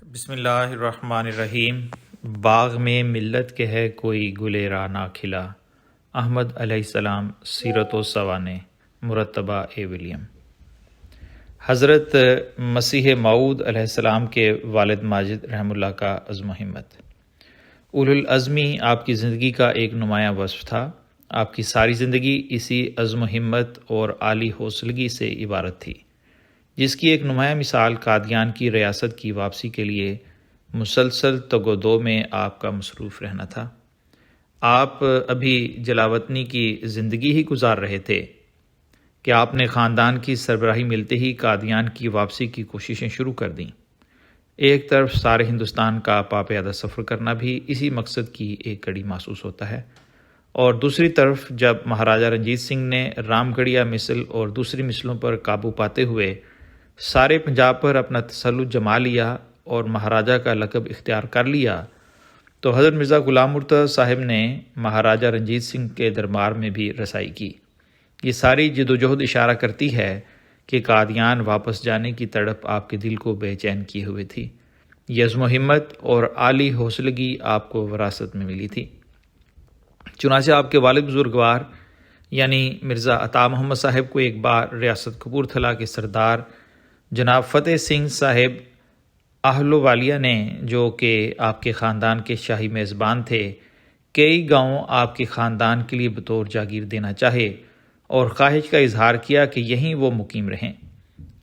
بسم اللہ الرحمن الرحیم۔ باغ میں ملت کے ہے کوئی گلے را نہ کھلا، احمد علیہ السلام سیرت و سوانح مرتبہ ولیم۔ حضرت مسیح موعود علیہ السلام کے والد ماجد رحمہ اللہ کا عزم و ہمت۔ اولو العزمی آپ کی زندگی کا ایک نمایاں وصف تھا۔ آپ کی ساری زندگی اسی عزم و ہمت اور عالی حوصلگی سے عبارت تھی، جس کی ایک نمایاں مثال قادیان کی ریاست کی واپسی کے لیے مسلسل تگ و دو میں آپ کا مصروف رہنا تھا۔ آپ ابھی جلاوطنی کی زندگی ہی گزار رہے تھے کہ آپ نے خاندان کی سربراہی ملتے ہی قادیان کی واپسی کی کوششیں شروع کر دیں۔ ایک طرف سارے ہندوستان کا پاپیادہ سفر کرنا بھی اسی مقصد کی ایک کڑی محسوس ہوتا ہے، اور دوسری طرف جب مہاراجہ رنجیت سنگھ نے رام گڑھیا مثل اور دوسری مثلوں پر قابو پاتے ہوئے سارے پنجاب پر اپنا تسلط جما لیا اور مہاراجہ کا لقب اختیار کر لیا، تو حضرت مرزا غلام مرتضیٰ صاحب نے مہاراجہ رنجیت سنگھ کے دربار میں بھی رسائی کی۔ یہ ساری جدوجہد اشارہ کرتی ہے کہ قادیان واپس جانے کی تڑپ آپ کے دل کو بے چین کیے ہوئے تھی۔ یہ عزم و ہمت اور عالی حوصلگی آپ کو وراثت میں ملی تھی۔ چنانچہ آپ کے والد بزرگوار یعنی مرزا عطا محمد صاحب کو ایک بار ریاست کپورتھلا کے سردار جناب فتح سنگھ صاحب اہلووالیہ نے، جو کہ آپ کے خاندان کے شاہی میزبان تھے، کئی گاؤں آپ کے خاندان کے لیے بطور جاگیر دینا چاہے اور خواہش کا اظہار کیا کہ یہیں وہ مقیم رہیں،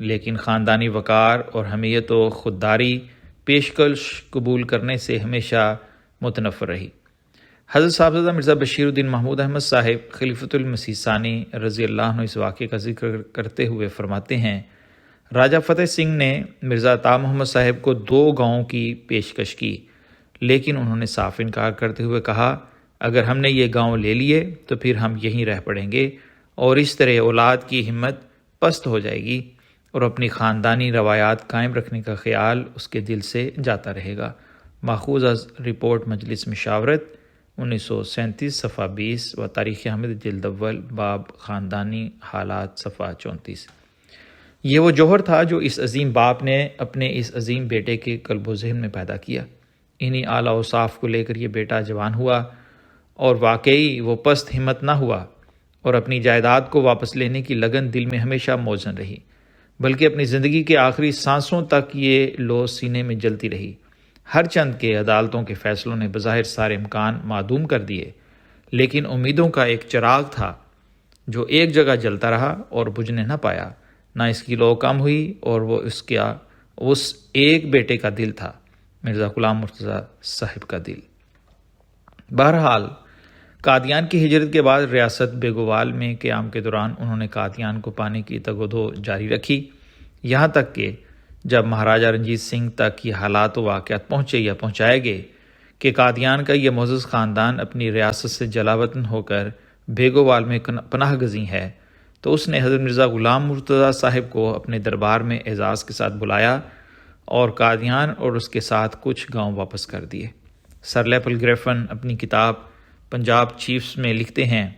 لیکن خاندانی وقار اور حمیت و خودداری پیشکش قبول کرنے سے ہمیشہ متنفر رہی۔ حضرت صاحبزادہ مرزا بشیر الدین محمود احمد صاحب خلیفۃ المسیح ثانی رضی اللہ عنہ اس واقعے کا ذکر کرتے ہوئے فرماتے ہیں، راجہ فتح سنگھ نے مرزا عطا محمد صاحب کو 2 گاؤں کی پیشکش کی، لیکن انہوں نے صاف انکار کرتے ہوئے کہا، اگر ہم نے یہ گاؤں لے لیے تو پھر ہم یہیں رہ پڑیں گے اور اس طرح اولاد کی ہمت پست ہو جائے گی اور اپنی خاندانی روایات قائم رکھنے کا خیال اس کے دل سے جاتا رہے گا۔ ماخوذ از رپورٹ مجلس مشاورت 1937 صفحہ 20 و تاریخ احمد جلد اول باب خاندانی حالات صفحہ 34۔ یہ وہ جوہر تھا جو اس عظیم باپ نے اپنے اس عظیم بیٹے کے قلب و ذہن میں پیدا کیا۔ انہی اعلیٰ اوصاف کو لے کر یہ بیٹا جوان ہوا اور واقعی وہ پست ہمت نہ ہوا اور اپنی جائیداد کو واپس لینے کی لگن دل میں ہمیشہ موزن رہی، بلکہ اپنی زندگی کے آخری سانسوں تک یہ لو سینے میں جلتی رہی۔ ہر چند کے عدالتوں کے فیصلوں نے بظاہر سارے امکان معدوم کر دیے، لیکن امیدوں کا ایک چراغ تھا جو ایک جگہ جلتا رہا اور بجھنے نہ پایا۔ نہ اس کی لو کم ہوئی اور وہ اس ایک بیٹے کا دل تھا، مرزا غلام مرتضیٰ صاحب کا دل۔ بہرحال قادیان کی ہجرت کے بعد ریاست بیگوال میں قیام کے دوران انہوں نے قادیان کو پانے کی تگ و دو جاری رکھی، یہاں تک کہ جب مہاراجہ رنجیت سنگھ تک یہ حالات و واقعات پہنچے یا پہنچائے گئے کہ قادیان کا یہ معزز خاندان اپنی ریاست سے جلاوطن ہو کر بیگوال میں پناہ گزین ہے، تو اس نے حضرت مرزا غلام مرتضیٰ صاحب کو اپنے دربار میں اعزاز کے ساتھ بلایا اور قادیان اور اس کے ساتھ کچھ گاؤں واپس کر دیے۔ سر لیپل گریفن اپنی کتاب پنجاب چیفز میں لکھتے ہیں،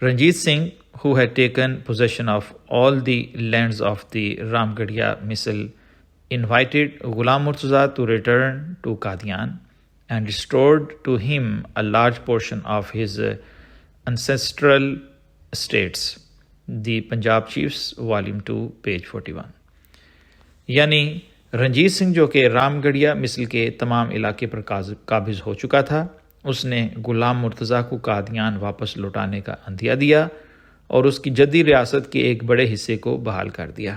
Ranjit Singh who had taken possession of all the lands of the Ramgarhia misl invited Ghulam Murtaza to return to Qadian and restored to him a large portion of his ancestral estates. The Punjab chiefs volume 2 page 41۔ یعنی رنجیت سنگھ جو کہ رام گڑھیا مثل کے تمام علاقے پر قابض ہو چکا تھا، اس نے غلام مرتضیٰ کو قادیان واپس لوٹانے کا عندیہ دیا اور اس کی جدی ریاست کے ایک بڑے حصے کو بحال کر دیا۔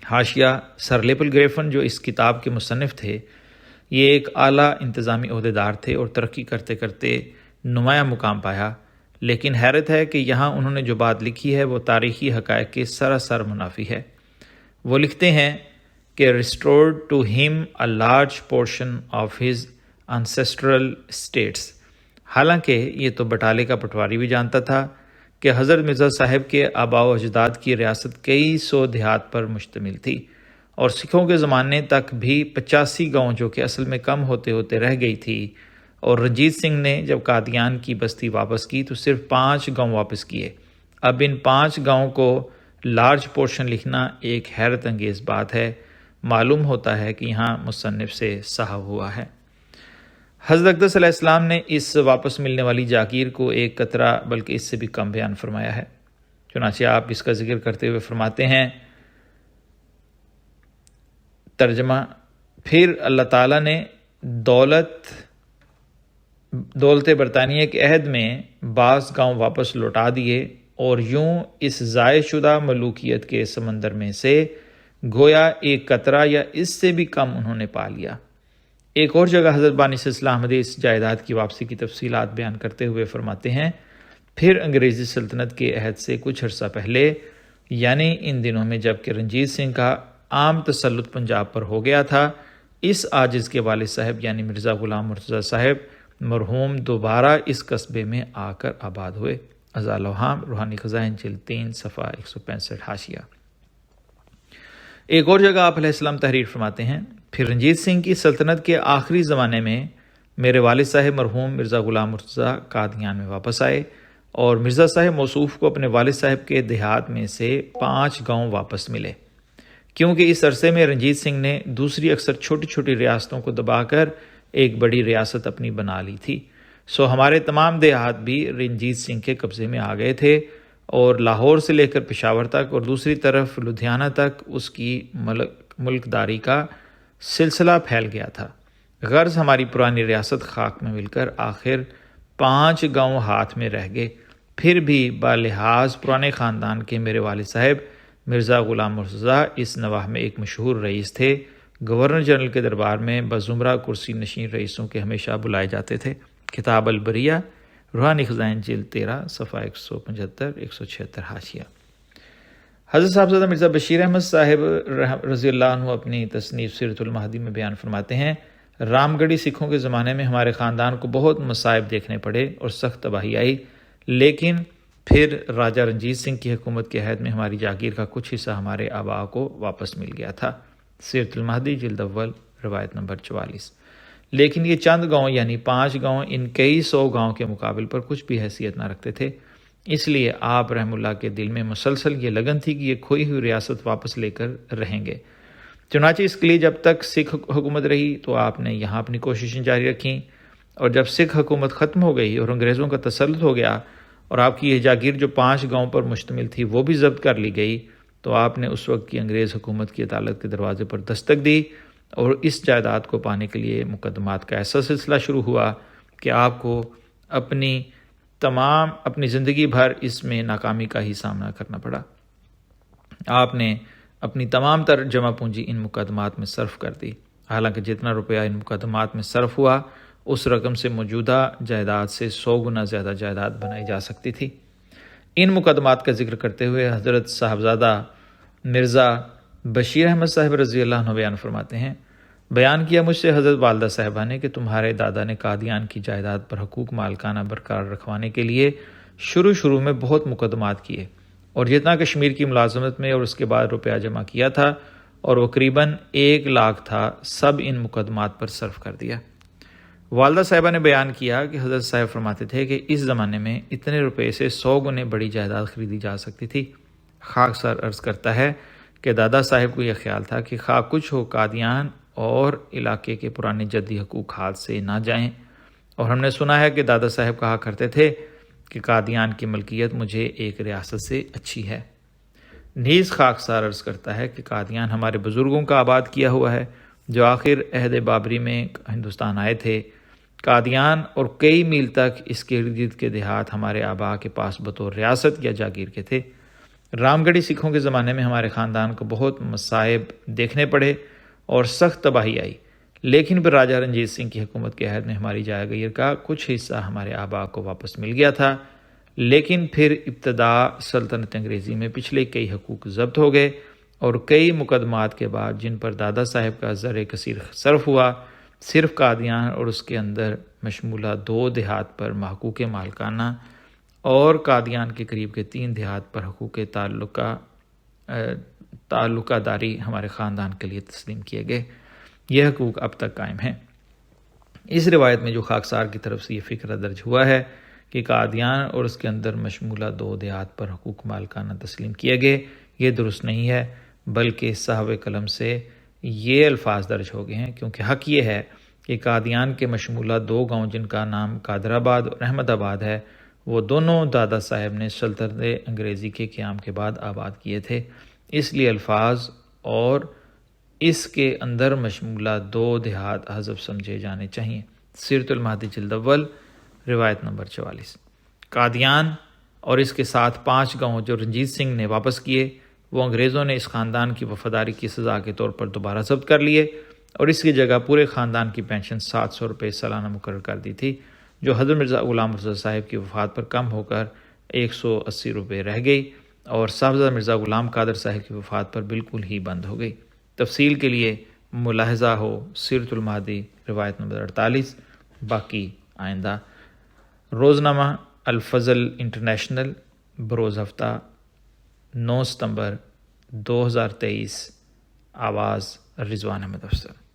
حاشیہ: سر لیپل گریفن جو اس کتاب کے مصنف تھے، یہ ایک اعلیٰ انتظامی عہدیدار تھے اور ترقی کرتے کرتے نمایاں مقام پایا، لیکن حیرت ہے کہ یہاں انہوں نے جو بات لکھی ہے وہ تاریخی حقائق کے سراسر منافی ہے۔ وہ لکھتے ہیں کہ restored to him a large portion of his ancestral states۔ حالانکہ یہ تو بٹالے کا پٹواری بھی جانتا تھا کہ حضرت مرزا صاحب کے آباء و اجداد کی ریاست کئی سو دیہات پر مشتمل تھی، اور سکھوں کے زمانے تک بھی 85 گاؤں جو کہ اصل میں کم ہوتے ہوتے رہ گئی تھی، اور رنجیت سنگھ نے جب قادیان کی بستی واپس کی تو صرف 5 گاؤں واپس کیے۔ اب ان 5 گاؤں کو لارج پورشن لکھنا ایک حیرت انگیز بات ہے، معلوم ہوتا ہے کہ یہاں مصنف سے صحب ہوا ہے۔ حضرت اقدس علیہ السلام نے اس واپس ملنے والی جاگیر کو ایک قطرہ بلکہ اس سے بھی کم بیان فرمایا ہے۔ چنانچہ آپ اس کا ذکر کرتے ہوئے فرماتے ہیں، ترجمہ، پھر اللہ تعالیٰ نے دولت برطانیہ کے عہد میں بعض گاؤں واپس لوٹا دیے، اور یوں اس ضائع شدہ ملوکیت کے سمندر میں سے گویا ایک قطرہ یا اس سے بھی کم انہوں نے پا لیا۔ ایک اور جگہ حضرت بانی سلسلہ احمدی اس جائیداد کی واپسی کی تفصیلات بیان کرتے ہوئے فرماتے ہیں، پھر انگریزی سلطنت کے عہد سے کچھ عرصہ پہلے، یعنی ان دنوں میں جب کہ رنجیت سنگھ کا عام تسلط پنجاب پر ہو گیا تھا، اس عاجز کے والد صاحب یعنی مرزا غلام مرتضیٰ صاحب مرحوم دوبارہ اس قصبے میں آ کر آباد ہوئے۔ ازالوہام، روحانی خزائن، جلد 3، صفحہ 165، حاشیہ۔ ایک اور جگہ آپ علیہ السلام تحریر فرماتے ہیں، پھر رنجیت سنگھ کی سلطنت کے آخری زمانے میں میرے والد صاحب مرحوم مرزا غلام مرتضیٰ قادیان میں واپس آئے، اور مرزا صاحب موصوف کو اپنے والد صاحب کے دیہات میں سے 5 گاؤں واپس ملے، کیونکہ اس عرصے میں رنجیت سنگھ نے دوسری اکثر چھوٹی چھوٹی ریاستوں کو دبا کر ایک بڑی ریاست اپنی بنا لی تھی۔ سو ہمارے تمام دیہات بھی رنجیت سنگھ کے قبضے میں آ گئے تھے، اور لاہور سے لے کر پشاور تک اور دوسری طرف لدھیانہ تک اس کی ملکداری کا سلسلہ پھیل گیا تھا۔ غرض ہماری پرانی ریاست خاک میں مل کر آخر 5 گاؤں ہاتھ میں رہ گئے۔ پھر بھی بالحاظ پرانے خاندان کے میرے والد صاحب مرزا غلام مرتضیٰ اس نواح میں ایک مشہور رئیس تھے۔ گورنر جنرل کے دربار میں بزمرہ کرسی نشین رئیسوں کے ہمیشہ بلائے جاتے تھے۔ کتاب البریہ، روحانی خزائن، جلد 13، صفحہ 175، 176، حاشیہ۔ حضرت صاحبزادہ مرزا بشیر احمد صاحب رضی اللہ عنہ اپنی تصنیف سیرت المہدی میں بیان فرماتے ہیں، رام گڑھی سکھوں کے زمانے میں ہمارے خاندان کو بہت مصائب دیکھنے پڑے اور سخت تباہی آئی، لیکن پھر راجہ رنجیت سنگھ کی حکومت کے عہد میں ہماری جاگیر کا کچھ حصہ ہمارے آباء کو واپس مل گیا تھا۔ سیرت المہدی، جلد اول، روایت نمبر 44۔ لیکن یہ چند گاؤں یعنی 5 گاؤں ان کئی 100 گاؤں کے مقابل پر کچھ بھی حیثیت نہ رکھتے تھے، اس لیے آپ رحم اللہ کے دل میں مسلسل یہ لگن تھی کہ یہ کھوئی ہوئی ریاست واپس لے کر رہیں گے۔ چنانچہ اس کے لیے جب تک سکھ حکومت رہی تو آپ نے یہاں اپنی کوششیں جاری رکھیں، اور جب سکھ حکومت ختم ہو گئی اور انگریزوں کا تسلط ہو گیا اور آپ کی یہ جاگیر جو 5 گاؤں پر مشتمل تھی وہ بھی ضبط کر لی گئی، تو آپ نے اس وقت کی انگریز حکومت کی عدالت کے دروازے پر دستک دی، اور اس جائیداد کو پانے کے لیے مقدمات کا ایسا سلسلہ شروع ہوا کہ آپ کو اپنی زندگی بھر اس میں ناکامی کا ہی سامنا کرنا پڑا۔ آپ نے اپنی تمام تر جمع پونجی ان مقدمات میں صرف کر دی، حالانکہ جتنا روپیہ ان مقدمات میں صرف ہوا اس رقم سے موجودہ جائیداد سے 100 گنا زیادہ جائیداد بنائی جا سکتی تھی۔ ان مقدمات کا ذکر کرتے ہوئے حضرت صاحبزادہ مرزا بشیر احمد صاحب رضی اللہ عنہ بیان فرماتے ہیں، بیان کیا مجھ سے حضرت والدہ صاحبہ نے کہ تمہارے دادا نے قادیان کی جائیداد پر حقوق مالکانہ برقرار رکھوانے کے لیے شروع میں بہت مقدمات کیے، اور جتنا کشمیر کی ملازمت میں اور اس کے بعد روپیہ جمع کیا تھا اور وہ قریباً 1 لاکھ تھا، سب ان مقدمات پر صرف کر دیا۔ والدہ صاحبہ نے بیان کیا کہ حضرت صاحب فرماتے تھے کہ اس زمانے میں اتنے روپے سے 100 گنے بڑی جائیداد خریدی جا سکتی تھی۔ خاکسار عرض کرتا ہے کہ دادا صاحب کو یہ خیال تھا کہ خواہ کچھ ہو قادیان اور علاقے کے پرانے جدی حقوق ہاتھ سے نہ جائیں، اور ہم نے سنا ہے کہ دادا صاحب کہا کرتے تھے کہ قادیان کی ملکیت مجھے ایک ریاست سے اچھی ہے۔ نیز خاکسار عرض کرتا ہے کہ قادیان ہمارے بزرگوں کا آباد کیا ہوا ہے جو آخر عہد بابری میں ہندوستان آئے تھے۔ قادیان اور کئی میل تک اس کے ارد گرد کے دیہات ہمارے آباء کے پاس بطور ریاست یا جاگیر کے تھے۔ رام گڑھی سکھوں کے زمانے میں ہمارے خاندان کو بہت مصائب دیکھنے پڑے اور سخت تباہی آئی، لیکن پھر راجہ رنجیت سنگھ کی حکومت کے عہد میں ہماری جاگیر کا کچھ حصہ ہمارے آباء کو واپس مل گیا تھا، لیکن پھر ابتدا سلطنت انگریزی میں پچھلے کئی حقوق ضبط ہو گئے، اور کئی مقدمات کے بعد جن پر دادا صاحب کا زر کثیر صرف ہوا، صرف قادیان اور اس کے اندر مشمولہ 2 دیہات پر محقوق مالکانہ اور قادیان کے قریب کے 3 دیہات پر حقوق تعلقہ داری ہمارے خاندان کے لیے تسلیم کیے گئے۔ یہ حقوق اب تک قائم ہیں۔ اس روایت میں جو خاکسار کی طرف سے یہ فکرہ درج ہوا ہے کہ قادیان اور اس کے اندر مشمولہ 2 دیہات پر حقوق مالکانہ تسلیم کیے گئے، یہ درست نہیں ہے، بلکہ صاحب قلم سے یہ الفاظ درج ہو گئے ہیں، کیونکہ حق یہ ہے کہ قادیان کے مشمولہ 2 گاؤں جن کا نام قادر آباد اور احمد آباد ہے، وہ دونوں دادا صاحب نے سلطنت انگریزی کے قیام کے بعد آباد کیے تھے۔ اس لیے الفاظ اور اس کے اندر مشمولہ 2 دیہات حذف سمجھے جانے چاہیے۔ سیرت المہدی جلد اول، روایت نمبر 44۔ قادیان اور اس کے ساتھ 5 گاؤں جو رنجیت سنگھ نے واپس کیے، وہ انگریزوں نے اس خاندان کی وفاداری کی سزا کے طور پر دوبارہ ضبط کر لیے اور اس کی جگہ پورے خاندان کی پینشن 700 روپے سالانہ مقرر کر دی تھی، جو حضرت مرزا غلام رضا صاحب کی وفات پر کم ہو کر 180 روپے رہ گئی اور صاحبزادہ مرزا غلام قادر صاحب کی وفات پر بالکل ہی بند ہو گئی۔ تفصیل کے لیے ملاحظہ ہو سیرت المہدی روایت نمبر 48۔ باقی آئندہ۔ روزنامہ الفضل انٹرنیشنل، بروز ہفتہ، 9 ستمبر 2023۔ آواز رضوان احمد افسر۔